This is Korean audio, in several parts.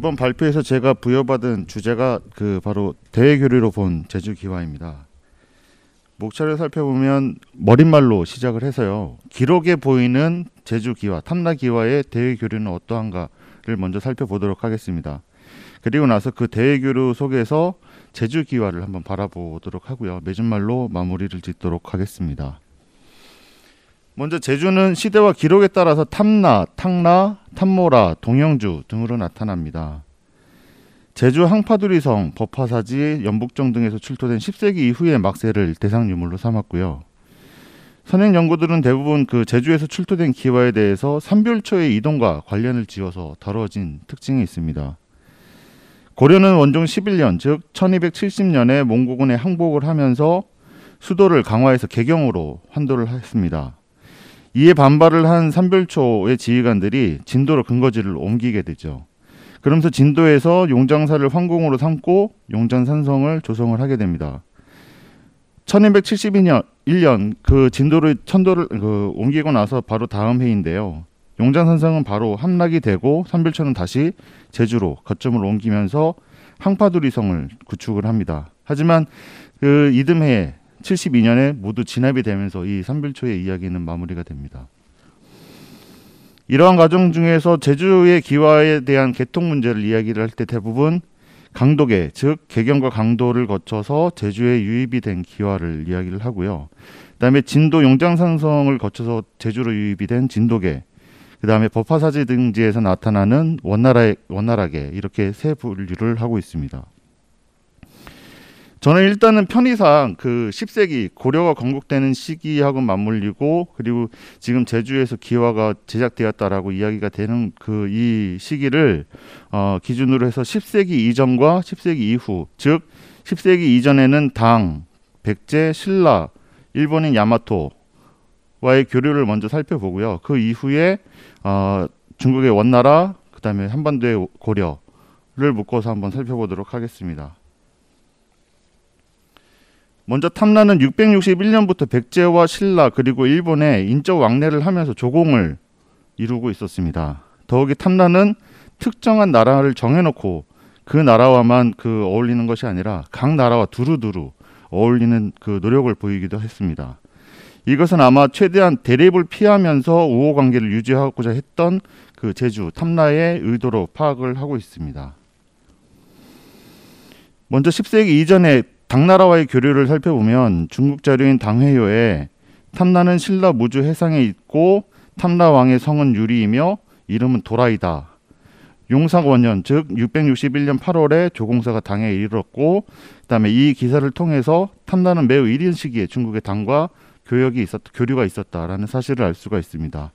이번 발표에서 제가 부여받은 주제가 바로 대외교류로 본 제주기와입니다. 목차를 살펴보면 머릿말로 시작을 해서요. 기록에 보이는 제주기와, 탐라기와의 대외교류는 어떠한가를 먼저 살펴보도록 하겠습니다. 그리고 나서 그 대외교류 속에서 제주기와를 한번 바라보도록 하고요. 맺은말로 마무리를 짓도록 하겠습니다. 먼저 제주는 시대와 기록에 따라서 탐라, 탕라, 탐모라, 동영주 등으로 나타납니다. 제주 항파두리성, 법화사지, 연북정 등에서 출토된 10세기 이후의 막세를 대상 유물로 삼았고요. 선행 연구들은 대부분 제주에서 출토된 기와에 대해서 삼별초의 이동과 관련을 지어서 다뤄진 특징이 있습니다. 고려는 원종 11년, 즉 1270년에 몽고군에 항복을 하면서 수도를 강화해서 개경으로 환도를 했습니다. 이에 반발을 한 삼별초의 지휘관들이 진도로 근거지를 옮기게 되죠. 그러면서 진도에서 용장사를 황궁으로 삼고 용장산성을 조성을 하게 됩니다. 1271년 진도를 천도를 옮기고 나서 바로 다음 해인데요. 용장산성은 바로 함락이 되고 삼별초는 다시 제주로 거점을 옮기면서 항파두리성을 구축을 합니다. 하지만 이듬해에 72년에 모두 진압이 되면서 이 삼별초의 이야기는 마무리가 됩니다. 이러한 과정 중에서 제주의 기와에 대한 개통 문제를 이야기를 할 때 대부분 강도계, 즉 개경과 강도를 거쳐서 제주에 유입이 된 기와를 이야기를 하고요. 그다음에 진도 용장산성을 거쳐서 제주로 유입이 된 진도계, 그다음에 법화사지 등지에서 나타나는 원나라계, 이렇게 세 분류를 하고 있습니다. 저는 일단은 편의상 10세기 고려가 건국되는 시기하고 맞물리고, 그리고 지금 제주에서 기와가 제작되었다라고 이야기가 되는 이 시기를 기준으로 해서 10세기 이전과 10세기 이후, 즉 10세기 이전에는 당, 백제, 신라, 일본인 야마토와의 교류를 먼저 살펴보고요. 그 이후에 중국의 원나라, 그다음에 한반도의 고려를 묶어서 한번 살펴보도록 하겠습니다. 먼저 탐라는 661년부터 백제와 신라 그리고 일본에 인적 왕래를 하면서 조공을 이루고 있었습니다. 더욱이 탐라는 특정한 나라를 정해놓고 그 나라와만 어울리는 것이 아니라 각 나라와 두루두루 어울리는 노력을 보이기도 했습니다. 이것은 아마 최대한 대립을 피하면서 우호 관계를 유지하고자 했던 제주 탐라의 의도로 파악을 하고 있습니다. 먼저 10세기 이전에 당나라와의 교류를 살펴보면 중국 자료인 당회요에 탐라는 신라 무주 해상에 있고 탐라 왕의 성은 유리이며 이름은 도라이다. 용사원년, 즉 661년 8월에 조공사가 당에 이르렀고, 그다음에 이 기사를 통해서 탐라는 매우 이른 시기에 중국의 당과 교류가 있었다라는 사실을 알 수가 있습니다.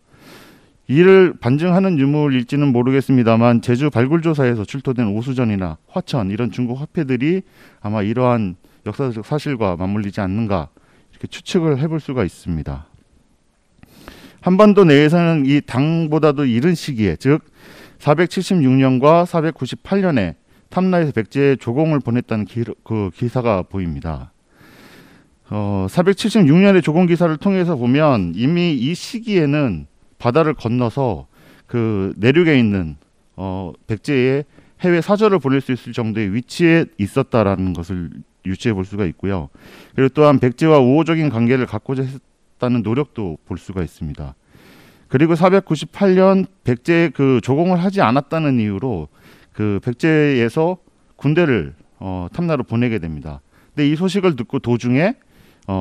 이를 반증하는 유물일지는 모르겠습니다만 제주 발굴조사에서 출토된 오수전이나 화천, 이런 중국 화폐들이 아마 이러한 역사적 사실과 맞물리지 않는가, 이렇게 추측을 해볼 수가 있습니다. 한반도 내에서는 이 당보다도 이른 시기에, 즉 476년과 498년에 탐라에서 백제에 조공을 보냈다는 기사가 보입니다. 476년의 조공 기사를 통해서 보면 이미 이 시기에는 바다를 건너서 내륙에 있는 백제의 해외 사절을 보낼 수 있을 정도의 위치에 있었다라는 것을 유추해 볼 수가 있고요. 그리고 또한 백제와 우호적인 관계를 갖고자 했다는 노력도 볼 수가 있습니다. 그리고 498년 백제에 조공을 하지 않았다는 이유로 백제에서 군대를 탐라로 보내게 됩니다. 근데 이 소식을 듣고 도중에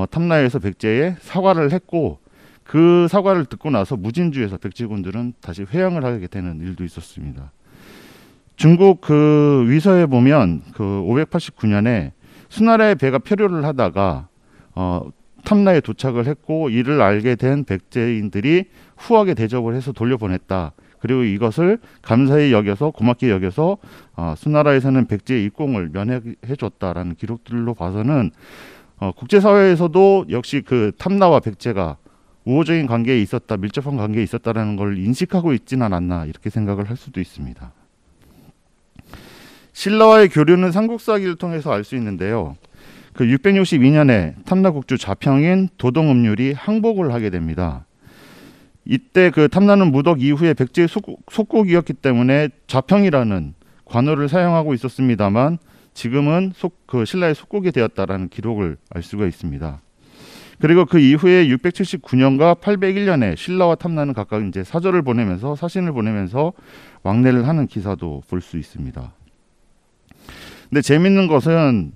탐라에서 백제에 사과를 했고, 그 사과를 듣고 나서 무진주에서 백제군들은 다시 회항을 하게 되는 일도 있었습니다. 중국 위서에 보면 589년에 수나라의 배가 표류를 하다가 탐라에 도착을 했고, 이를 알게 된 백제인들이 후하게 대접을 해서 돌려보냈다. 그리고 이것을 감사히 여겨서, 고맙게 여겨서 수나라에서는 백제의 입공을 면회해줬다라는 기록들로 봐서는 국제사회에서도 역시 탐라와 백제가 우호적인 관계에 있었다, 밀접한 관계에 있었다라는 걸 인식하고 있지는 않았나, 이렇게 생각을 할 수도 있습니다. 신라와의 교류는 삼국사기를 통해서 알 수 있는데요. 662년에 탐라국주 자평인 도동읍률이 항복을 하게 됩니다. 이때 탐라는 무덕 이후에 백제의 속국이었기 때문에 자평이라는 관호를 사용하고 있었습니다만 지금은 신라의 속국이 되었다라는 기록을 알 수가 있습니다. 그리고 그 이후에 679년과 801년에 신라와 탐나는 각각 이제 사절을 보내면서 사신을 보내면서 왕래를 하는 기사도 볼 수 있습니다. 근데 재밌는 것은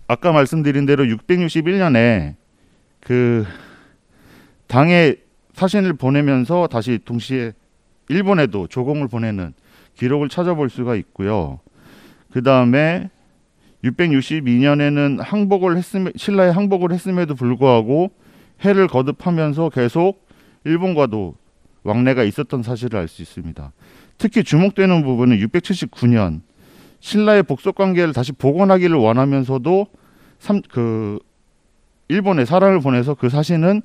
아까 말씀드린 대로 661년에 그 당에 사신을 보내면서 다시 동시에 일본에도 조공을 보내는 기록을 찾아볼 수가 있고요. 그 다음에 662년에는 신라에 항복을 했음에도 불구하고 해를 거듭하면서 계속 일본과도 왕래가 있었던 사실을 알 수 있습니다. 특히 주목되는 부분은 679년 신라의 복속 관계를 다시 복원하기를 원하면서도 일본에 사람을 보내서 그 사신은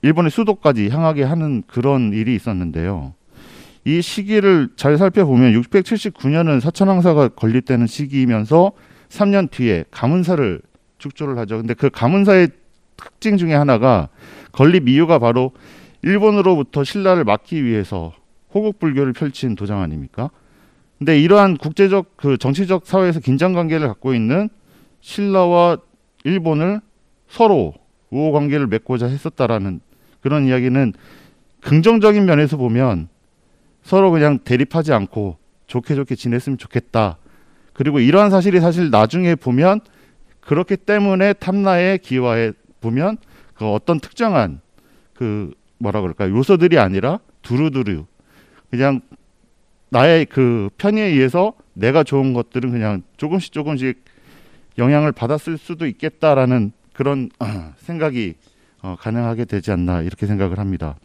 일본의 수도까지 향하게 하는 그런 일이 있었는데요. 이 시기를 잘 살펴보면 679년은 사천왕사가 건립되는 시기이면서 3년 뒤에 가문사를 축조를 하죠. 근데 그 가문사의 특징 중에 하나가 건립 이유가 바로 일본으로부터 신라를 막기 위해서 호국불교를 펼친 도장 아닙니까? 근데 이러한 국제적 정치적 사회에서 긴장 관계를 갖고 있는 신라와 일본을 서로 우호 관계를 맺고자 했었다라는 그런 이야기는 긍정적인 면에서 보면 서로 그냥 대립하지 않고 좋게 지냈으면 좋겠다. 그리고 이러한 사실이 사실 나중에 보면 그렇기 때문에 탐나의 기와에 보면 그 어떤 특정한 요소들이 아니라 두루두루 그냥 나의 그 편의에 의해서 내가 좋은 것들은 그냥 조금씩 영향을 받았을 수도 있겠다라는 그런 생각이 가능하게 되지 않나 이렇게 생각을 합니다.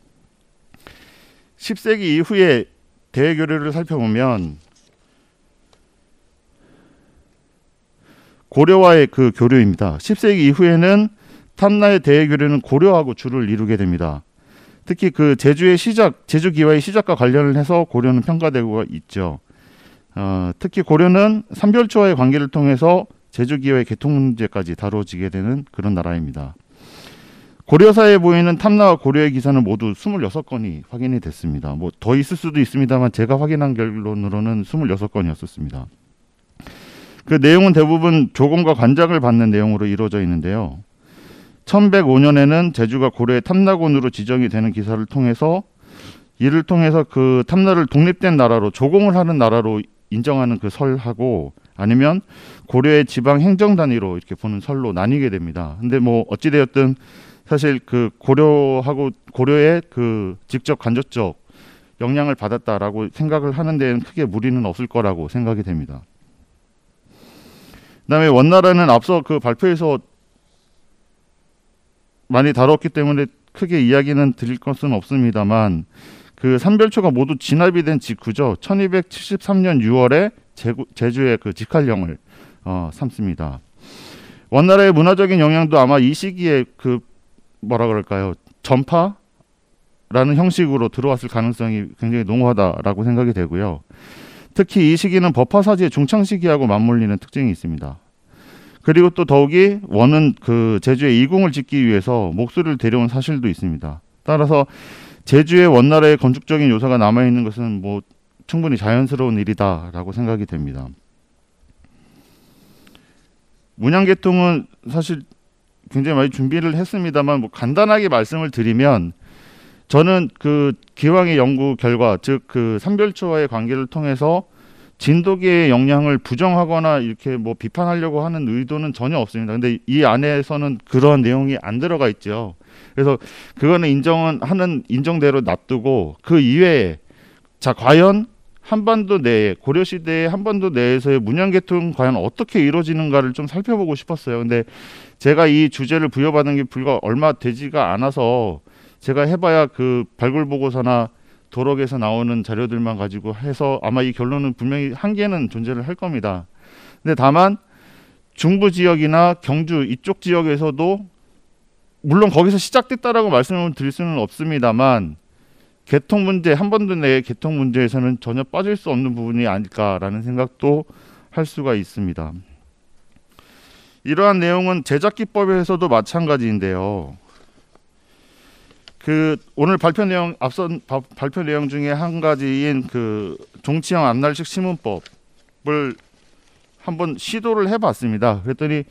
10세기 이후에 대외교류를 살펴보면 고려와의 그 교류입니다. 10세기 이후에는 탐나의 대외교류는 고려하고 주를 이루게 됩니다. 특히 그 제주 기와의 시작과 관련을 해서 고려는 평가되고 있죠. 특히 고려는 삼별초와의 관계를 통해서 제주 기와의 개통 문제까지 다뤄지게 되는 그런 나라입니다. 고려사에 보이는 탐나와 고려의 기사는 모두 26건이 확인이 됐습니다. 뭐 더 있을 수도 있습니다만 제가 확인한 결론으로는 26건이었습니다. 그 내용은 대부분 조공과 관작을 받는 내용으로 이루어져 있는데요. 1105년에는 제주가 고려의 탐나곤으로 지정이 되는 기사를 통해서 이를 통해서 그 탐나를 독립된 나라로 조공을 하는 나라로 인정하는 그 설하고 아니면 고려의 지방 행정 단위로 이렇게 보는 설로 나뉘게 됩니다. 근데 뭐 어찌 되었든 사실 그 고려의 그 직접 간접적 영향을 받았다라고 생각을 하는 데는 크게 무리는 없을 거라고 생각이 됩니다. 그다음에 원나라는 앞서 그 발표에서 많이 다뤘기 때문에 크게 이야기는 드릴 것은 없습니다만 그 삼별초가 모두 진압이 된 직후죠. 1273년 6월에 제주의 그 직할령을 삼습니다. 원나라의 문화적인 영향도 아마 이 시기에 전파라는 형식으로 들어왔을 가능성이 굉장히 농후하다라고 생각이 되고요. 특히 이 시기는 법화사지의 중창 시기하고 맞물리는 특징이 있습니다. 그리고 또 더욱이 원은 그 제주에 이궁을 짓기 위해서 목수를 데려온 사실도 있습니다. 따라서 제주에 원나라의 건축적인 요소가 남아있는 것은 뭐 충분히 자연스러운 일이다라고 생각이 됩니다. 문양계통은 사실 굉장히 많이 준비를 했습니다만 뭐 간단하게 말씀을 드리면 저는 그 기왕의 연구 결과 즉 그 삼별초와의 관계를 통해서 진돗개의 영향을 부정하거나 이렇게 뭐 비판하려고 하는 의도는 전혀 없습니다. 근데 이 안에서는 그런 내용이 안 들어가 있죠. 그래서 그거는 인정대로 놔두고 그 이외에 자 과연 한반도 내에 고려 시대의 한반도 내에서의 문양계통 과연 어떻게 이루어지는가를 좀 살펴보고 싶었어요. 근데 제가 이 주제를 부여받은 게 불과 얼마 되지가 않아서 제가 해봐야 그 발굴보고서나 도록에서 나오는 자료들만 가지고 해서 아마 이 결론은 분명히 한계는 존재를 할 겁니다. 근데 다만 중부 지역이나 경주 이쪽 지역에서도 물론 거기서 시작됐다라고 말씀을 드릴 수는 없습니다만 개통 문제, 한반도 내의 개통 문제에서는 전혀 빠질 수 없는 부분이 아닐까라는 생각도 할 수가 있습니다. 이러한 내용은 제작 기법에서도 마찬가지인데요. 그 오늘 발표 내용 앞선 발표 내용 중에 한 가지인 그 종치형 앞날식 시문법을 한번 시도를 해봤습니다. 그랬더니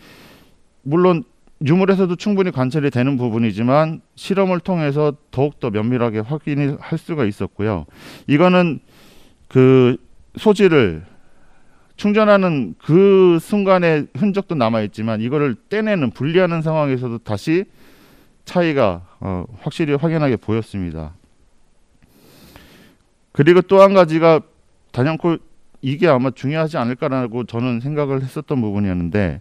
물론 유물에서도 충분히 관찰이 되는 부분이지만 실험을 통해서 더욱더 면밀하게 확인할 수가 있었고요. 이거는 그 소지를 충전하는 그 순간의 흔적도 남아있지만 이거를 떼내는 분리하는 상황에서도 다시 차이가 확실히 확연하게 보였습니다. 그리고 또 한 가지가 단연코 이게 아마 중요하지 않을까라고 저는 생각을 했었던 부분이었는데,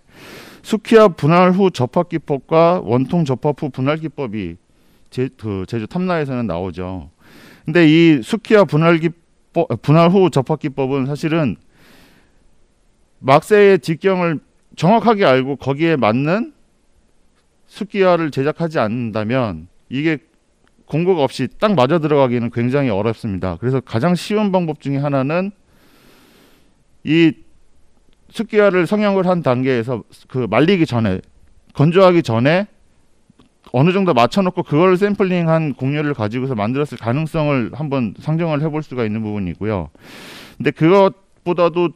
수키아 분할 후 접합 기법과 원통 접합 후 분할 기법이 제주 탐라에서는 나오죠. 근데 이 수키아 분할 후 접합 기법은 사실은 막세의 직경을 정확하게 알고 거기에 맞는 수키아를 제작하지 않는다면 이게 공급 없이 딱 맞아 들어가기는 굉장히 어렵습니다. 그래서 가장 쉬운 방법 중에 하나는 이 수키아를 성형을 한 단계에서 그 말리기 전에, 건조하기 전에 어느 정도 맞춰놓고 그걸 샘플링한 곡류를 가지고서 만들었을 가능성을 한번 상정을 해볼 수가 있는 부분이고요. 근데 그것보다도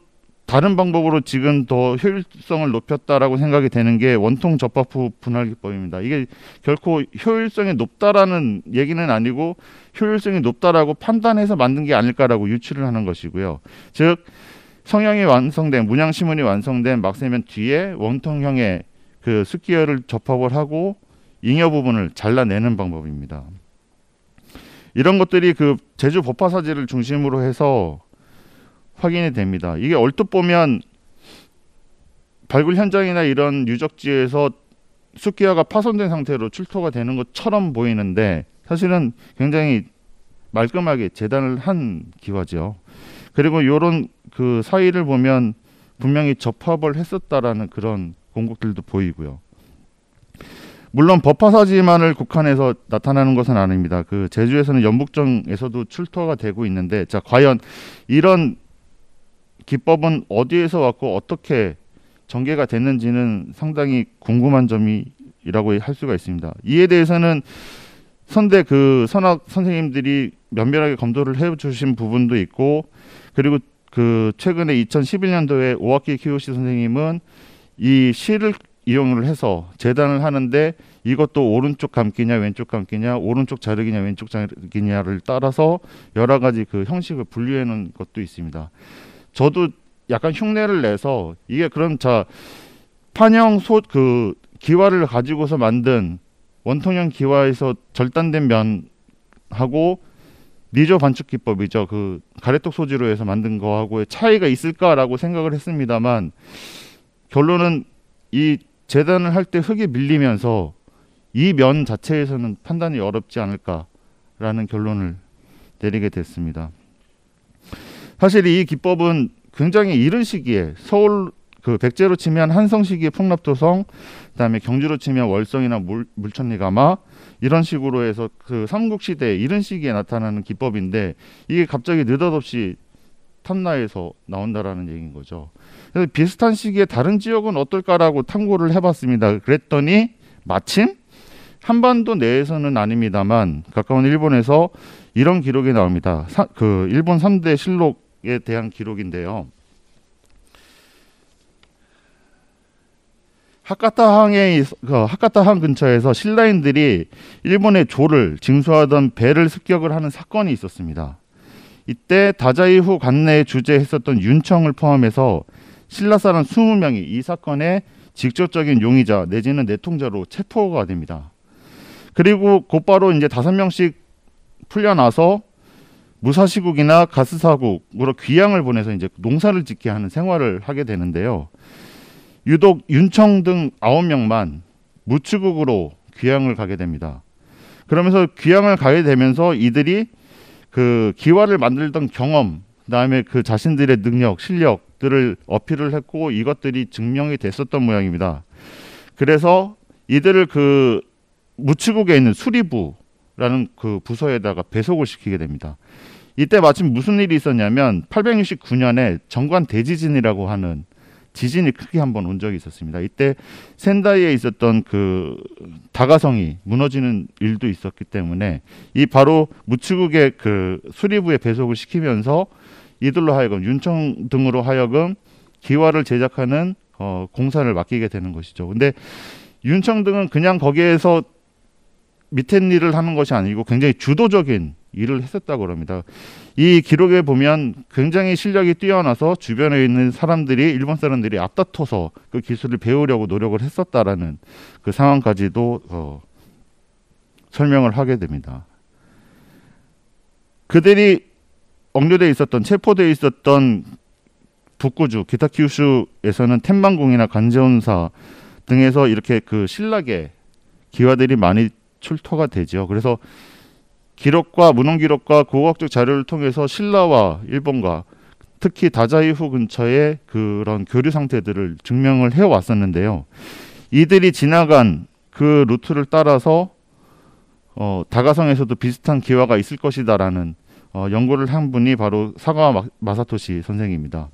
다른 방법으로 지금 더 효율성을 높였다라고 생각이 되는 게 원통 접합 후 분할 기법입니다. 이게 결코 효율성이 높다라는 얘기는 아니고 효율성이 높다라고 판단해서 만든 게 아닐까라고 유추를 하는 것이고요. 즉 성형이 완성된, 문양 시문이 완성된 막세면 뒤에 원통형의 그 수키아를 접합을 하고 잉여 부분을 잘라내는 방법입니다. 이런 것들이 그 제주 법화사지를 중심으로 해서 확인이 됩니다. 이게 얼핏 보면 발굴 현장이나 이런 유적지에서 수키아가 파손된 상태로 출토가 되는 것처럼 보이는데 사실은 굉장히 말끔하게 재단을 한 기와죠. 그리고 이런 그 사이를 보면 분명히 접합을 했었다라는 그런 공국들도 보이고요. 물론 법화사지만을 국한해서 나타나는 것은 아닙니다. 그 제주에서는 연북정에서도 출토가 되고 있는데, 자 과연 이런 기법은 어디에서 왔고 어떻게 전개가 됐는지는 상당히 궁금한 점이라고 할 수가 있습니다. 이에 대해서는 선대 그 선학 선생님들이 면밀하게 검토를 해주신 부분도 있고, 그리고 그 최근에 2011년도에 오와키 키요시 선생님은 이 실을 이용을 해서 재단을 하는데 이것도 오른쪽 감기냐 왼쪽 감기냐 오른쪽 자르기냐 왼쪽 자르기냐를 따라서 여러 가지 그 형식을 분류해 놓은 것도 있습니다. 저도 약간 흉내를 내서 이게 그럼 판형 그 기와를 가지고서 만든 원통형 기와에서 절단된 면하고 니조 반축 기법이죠. 그 가래떡 소지로 해서 만든 거하고의 차이가 있을까라고 생각을 했습니다만 결론은 이 재단을 할 때 흙이 밀리면서 이 면 자체에서는 판단이 어렵지 않을까라는 결론을 내리게 됐습니다. 사실 이 기법은 굉장히 이른 시기에 서울 그 백제로 치면 한성 시기의 풍납도성, 그다음에 경주로 치면 월성이나 물천리가마 이런 식으로 해서 그 삼국시대 이른 시기에 나타나는 기법인데 이게 갑자기 느닷없이 탐라에서 나온다라는 얘기인 거죠. 그래서 비슷한 시기에 다른 지역은 어떨까라고 탐구를 해봤습니다. 그랬더니 마침 한반도 내에서는 아닙니다만 가까운 일본에서 이런 기록이 나옵니다. 그 일본 3대 실록에 대한 기록인데요. 하카타항 근처에서 신라인들이 일본의 조를 징수하던 배를 습격을 하는 사건이 있었습니다. 이때 다자이후 관내에 주재했었던 윤청을 포함해서 신라 사람 20명이 이 사건의 직접적인 용의자 내지는 내통자로 체포가 됩니다. 그리고 곧바로 이제 5명씩 풀려나서 무사시국이나 가스사국으로 귀양을 보내서 이제 농사를 짓게 하는 생활을 하게 되는데요. 유독 윤청 등 9명만 무추국으로 귀양을 가게 됩니다. 그러면서 귀양을 가게 되면서 이들이 그 기와를 만들던 경험, 그다음에 그 자신들의 능력, 실력들을 어필을 했고 이것들이 증명이 됐었던 모양입니다. 그래서 이들을 그 무추국에 있는 수리부라는 그 부서에다가 배속을 시키게 됩니다. 이때 마침 무슨 일이 있었냐면 869년에 정관 대지진이라고 하는 지진이 크게 한번 온 적이 있었습니다. 이때 센다이에 있었던 그 다가성이 무너지는 일도 있었기 때문에 이 바로 무츠국의 그 수리부에 배속을 시키면서 이들로 하여금 윤청 등으로 하여금 기와를 제작하는 공사를 맡기게 되는 것이죠. 근데 윤청 등은 그냥 거기에서 밑에 일을 하는 것이 아니고 굉장히 주도적인 일을 했었다고 합니다. 이 기록에 보면 굉장히 실력이 뛰어나서 주변에 있는 사람들이 일본 사람들이 앞다퉈서 그 기술을 배우려고 노력을 했었다라는 그 상황까지도 설명을 하게 됩니다. 그들이 억류돼 있었던 체포돼 있었던 북구주 기타큐슈에서는 텐만궁이나 간제온사 등에서 이렇게 그 신라계 기와들이 많이 출토가 되죠. 그래서 기록과 문헌 기록과 고고학적 자료를 통해서 신라와 일본과 특히 다자이후 근처의 그런 교류 상태들을 증명을 해왔었는데요. 이들이 지나간 그 루트를 따라서 다가성에서도 비슷한 기와가 있을 것이다라는 연구를 한 분이 바로 사가와 마사토시 선생입니다.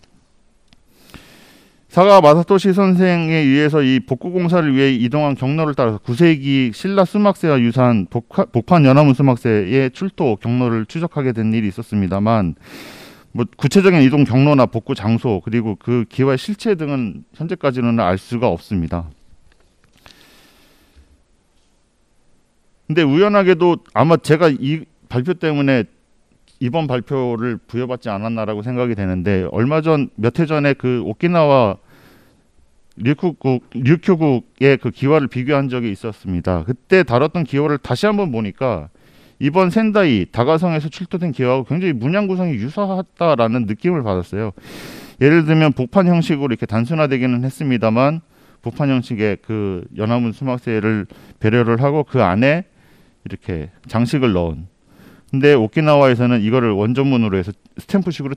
사가와 마사토시 선생에 의해서 이 복구공사를 위해 이동한 경로를 따라서 9세기 신라 수막세와 유사한 복판 연화문 수막세의 출토 경로를 추적하게 된 일이 있었습니다만 뭐 구체적인 이동 경로나 복구 장소 그리고 그 기와의 실체 등은 현재까지는 알 수가 없습니다. 근데 우연하게도 아마 제가 이 발표 때문에 이번 발표를 부여받지 않았나라고 생각이 되는데 몇 해 전에 그 오키나와 류큐국의 그 기와를 비교한 적이 있었습니다. 그때 다뤘던 기와를 다시 한번 보니까 이번 센다이 다가성에서 출토된 기와하고 굉장히 문양 구성이 유사하다라는 느낌을 받았어요. 예를 들면 복판 형식으로 이렇게 단순화되기는 했습니다만 복판 형식의 그 연화문 수막세를 배려를 하고 그 안에 이렇게 장식을 넣은. 근데 오키나와에서는 이거를 원전문으로 해서 스탬프식으로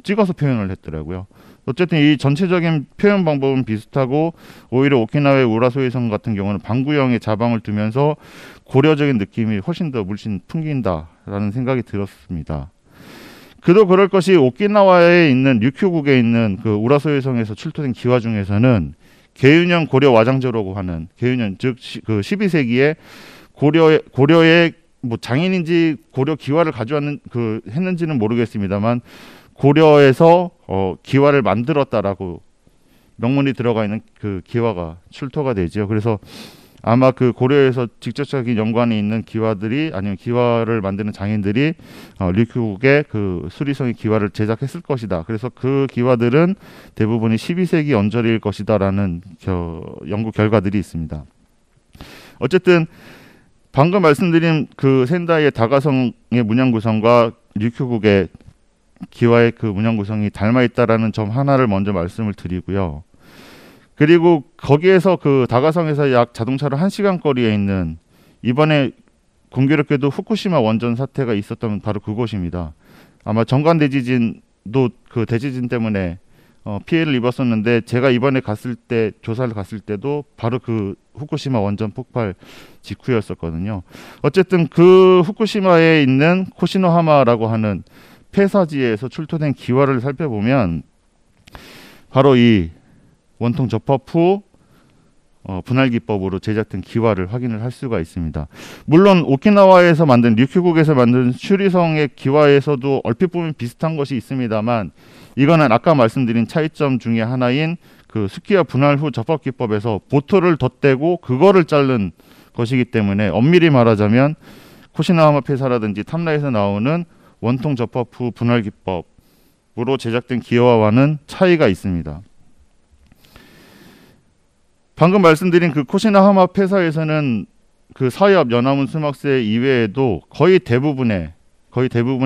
찍어서 표현을 했더라고요. 어쨌든 이 전체적인 표현 방법은 비슷하고 오히려 오키나와의 우라소이성 같은 경우는 방구형의 자방을 두면서 고려적인 느낌이 훨씬 더 물씬 풍긴다라는 생각이 들었습니다. 그도 그럴 것이 오키나와에 있는 류큐국에 있는 그 우라소이성에서 출토된 기와 중에서는 계윤형 고려 와장조라고 하는 계윤형 즉 그 12세기에 고려의 뭐 장인인지 고려 기와를 가져왔는 했는지는 모르겠습니다만 고려에서 기와를 만들었다라고 명문이 들어가 있는 그 기와가 출토가 되죠. 그래서 아마 그 고려에서 직접적인 연관이 있는 기와들이 아니면 기와를 만드는 장인들이 류큐국의 그 수리성의 기와를 제작했을 것이다. 그래서 그 기와들은 대부분이 12세기 언저리일 것이다라는 연구 결과들이 있습니다. 어쨌든 방금 말씀드린 그 센다이의 다가성의 문양 구성과 류큐국의 기와의 그 문양 구성이 닮아 있다라는 점 하나를 먼저 말씀을 드리고요. 그리고 거기에서 그 다가성에서 약 자동차로 1시간 거리에 있는 이번에 공교롭게도 후쿠시마 원전 사태가 있었던 바로 그곳입니다. 아마 정관 대지진도 그 대지진 때문에 피해를 입었었는데 제가 이번에 조사를 갔을 때도 바로 그 후쿠시마 원전 폭발 직후였었거든요. 어쨌든 그 후쿠시마에 있는 코시노하마라고 하는 폐사지에서 출토된 기와를 살펴보면 바로 이 원통 접합 후 분할 기법으로 제작된 기와를 확인을 할 수가 있습니다. 물론 오키나와에서 만든 류큐국에서 만든 슈리성의 기와에서도 얼핏 보면 비슷한 것이 있습니다만 이거는 아까 말씀드린 차이점 중에 하나인 그 스키와 분할 후 접합 기법에서 보토를 덧대고 그거를 자른 것이기 때문에 엄밀히 말하자면 코시노하마 폐사라든지 탐라에서 나오는 원통 접합 후 분할 기법으로 제작된 기와와는 차이가 있습니다. 방금 말씀드린 그 코시노하마 폐사에서는 그 사엽 연화문 수막세 이외에도 거의 대부분의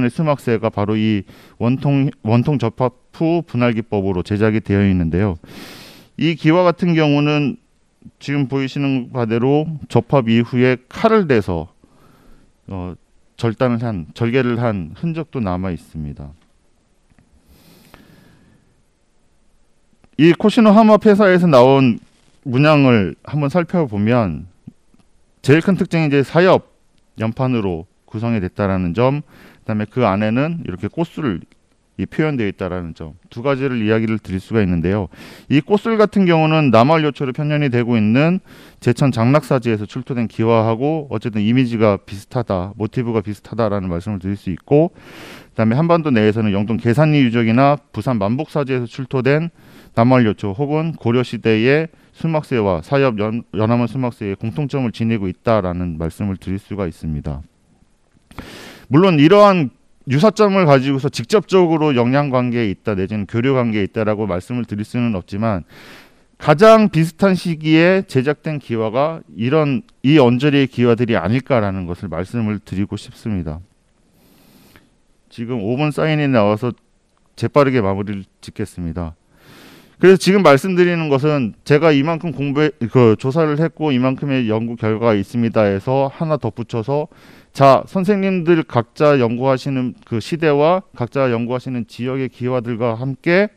수막세가 바로 이 원통 접합 후 분할 기법으로 제작이 되어 있는데요. 이 기와 같은 경우는 지금 보이시는 바대로 접합 이후에 칼을 대서 절개를 한 흔적도 남아 있습니다. 이 코시노하마 폐사에서 나온 문양을 한번 살펴보면 제일 큰 특징이 이제 사엽 연판으로 구성이 됐다라는 점, 그다음에 그 안에는 이렇게 꽃술이 표현되어 있다라는 점, 두 가지를 이야기를 드릴 수가 있는데요. 이 꽃술 같은 경우는 남활요초로 편연이 되고 있는 제천 장락사지에서 출토된 기와하고 어쨌든 이미지가 비슷하다, 모티브가 비슷하다라는 말씀을 드릴 수 있고, 그다음에 한반도 내에서는 영동 계산리 유적이나 부산 만복사지에서 출토된 남활요초 혹은 고려시대의 수막새와 사엽 연암원 수막새의 공통점을 지니고 있다라는 말씀을 드릴 수가 있습니다. 물론 이러한 유사점을 가지고서 직접적으로 영향관계에 있다 내지는 교류관계에 있다라고 말씀을 드릴 수는 없지만, 가장 비슷한 시기에 제작된 기와가 이 언저리의 기와들이 아닐까라는 것을 말씀을 드리고 싶습니다. 지금 5분 사인이 나와서 재빠르게 마무리를 짓겠습니다. 그래서 지금 말씀드리는 것은 제가 이만큼 조사를 했고 이만큼의 연구 결과가 있습니다 해서 하나 덧붙여서, 자, 선생님들 각자 연구하시는 그 시대와 각자 연구하시는 지역의 기와들과 함께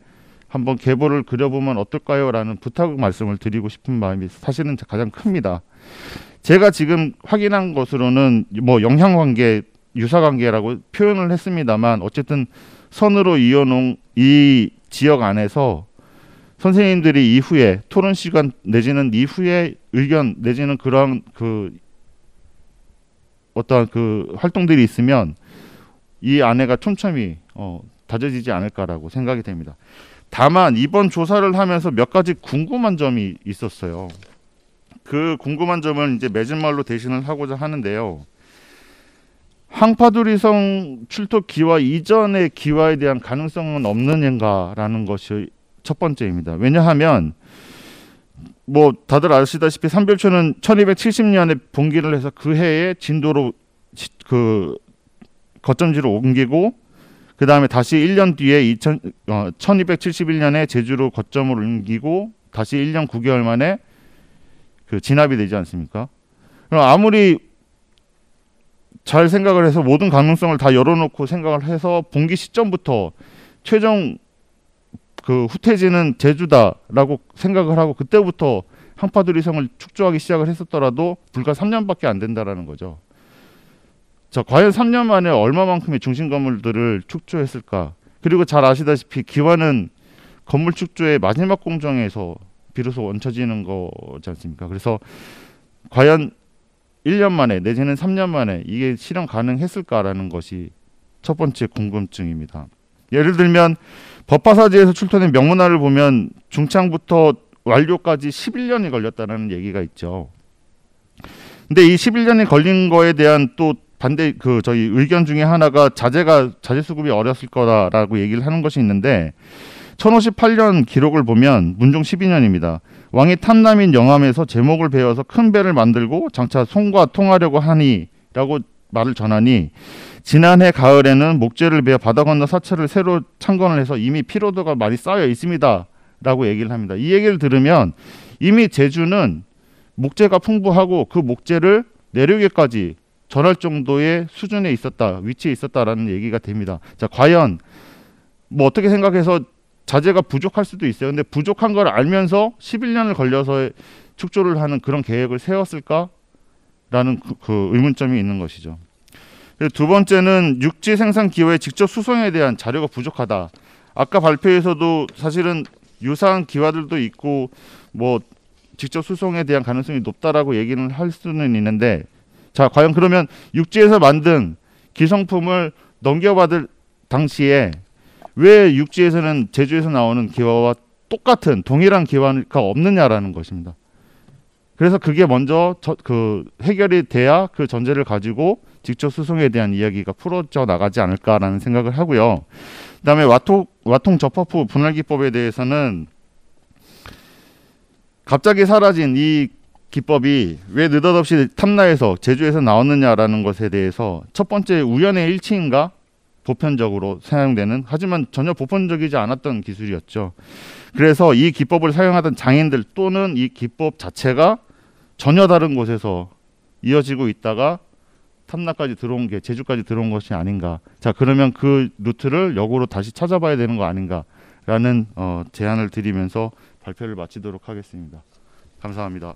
한번 계보를 그려보면 어떨까요? 라는 부탁 말씀을 드리고 싶은 마음이 사실은 가장 큽니다. 제가 지금 확인한 것으로는 뭐 영향관계, 유사관계라고 표현을 했습니다만, 어쨌든 선으로 이어놓은 이 지역 안에서 선생님들이 이후에 토론 시간 내지는 이후에 의견 내지는 그런 어떠한 활동들이 있으면 이 안에가 촘촘히 다져지지 않을까라고 생각이 됩니다. 다만 이번 조사를 하면서 몇 가지 궁금한 점이 있었어요. 그 궁금한 점을 이제 맺은말로 대신을 하고자 하는데요. 항파두리성 출토 기와 이전의 기와에 대한 가능성은 없느냐라는 것이 첫 번째입니다. 왜냐하면 뭐 다들 아시다시피 삼별초는 1270년에 봉기를 해서 그 해에 진도로 거점지로 옮기고, 그 다음에 다시 1년 뒤에 1271년에 제주로 거점을 옮기고 다시 1년 9개월 만에 진압이 되지 않습니까? 그럼 아무리 잘 생각을 해서 모든 가능성을 다 열어놓고 생각을 해서 봉기 시점부터 최종 후퇴지는 제주다라고 생각을 하고 그때부터 항파두리성을 축조하기 시작을 했었더라도 불과 3년밖에 안 된다라는 거죠. 자, 과연 3년 만에 얼마만큼의 중심 건물들을 축조했을까? 그리고 잘 아시다시피 기와는 건물 축조의 마지막 공정에서 비로소 원쳐지는 거지 않습니까? 그래서 과연 1년 만에 내지는 3년 만에 이게 실현 가능했을까라는 것이 첫 번째 궁금증입니다. 예를 들면 법화사지에서 출토된 명문화를 보면 중창부터 완료까지 11년이 걸렸다는 얘기가 있죠. 근데 이 11년이 걸린 거에 대한 또 반대 저희 의견 중에 하나가 자재 수급이 어렸을 거다라고 얘기를 하는 것이 있는데, 1058년 기록을 보면 문종 12년입니다. 왕이 탐남인 영암에서 제목을 베어서 큰 배를 만들고 장차 송과 통하려고 하니라고 말을 전하니, 지난해 가을에는 목재를 베어 바다 건너 사찰을 새로 창건을 해서 이미 피로도가 많이 쌓여 있습니다 라고 얘기를 합니다. 이 얘기를 들으면 이미 제주는 목재가 풍부하고 그 목재를 내륙에까지 전할 정도의 수준에 있었다, 위치에 있었다라는 얘기가 됩니다. 자, 과연 뭐 어떻게 생각해서 자재가 부족할 수도 있어요. 근데 부족한 걸 알면서 11년을 걸려서 축조를 하는 그런 계획을 세웠을까라는 의문점이 있는 것이죠. 두 번째는 육지 생산 기와의 직접 수송에 대한 자료가 부족하다. 아까 발표에서도 사실은 유사한 기와들도 있고 뭐 직접 수송에 대한 가능성이 높다라고 얘기는 할 수는 있는데, 자, 과연 그러면 육지에서 만든 기성품을 넘겨받을 당시에 왜 육지에서는 제주에서 나오는 기와와 똑같은 동일한 기와가 없느냐라는 것입니다. 그래서 그게 먼저 해결이 돼야 그 전제를 가지고 직접 수송에 대한 이야기가 풀어져 나가지 않을까라는 생각을 하고요. 그다음에 와통 접합부 분할기법에 대해서는 갑자기 사라진 이 기법이 왜 느닷없이 탐라에서 제주에서 나왔느냐라는 것에 대해서 첫 번째 우연의 일치인가? 보편적으로 사용되는, 하지만 전혀 보편적이지 않았던 기술이었죠. 그래서 이 기법을 사용하던 장인들 또는 이 기법 자체가 전혀 다른 곳에서 이어지고 있다가 탐라까지 들어온 게 제주까지 들어온 것이 아닌가. 자, 그러면 그 루트를 역으로 다시 찾아봐야 되는 거 아닌가라는 제안을 드리면서 발표를 마치도록 하겠습니다. 감사합니다.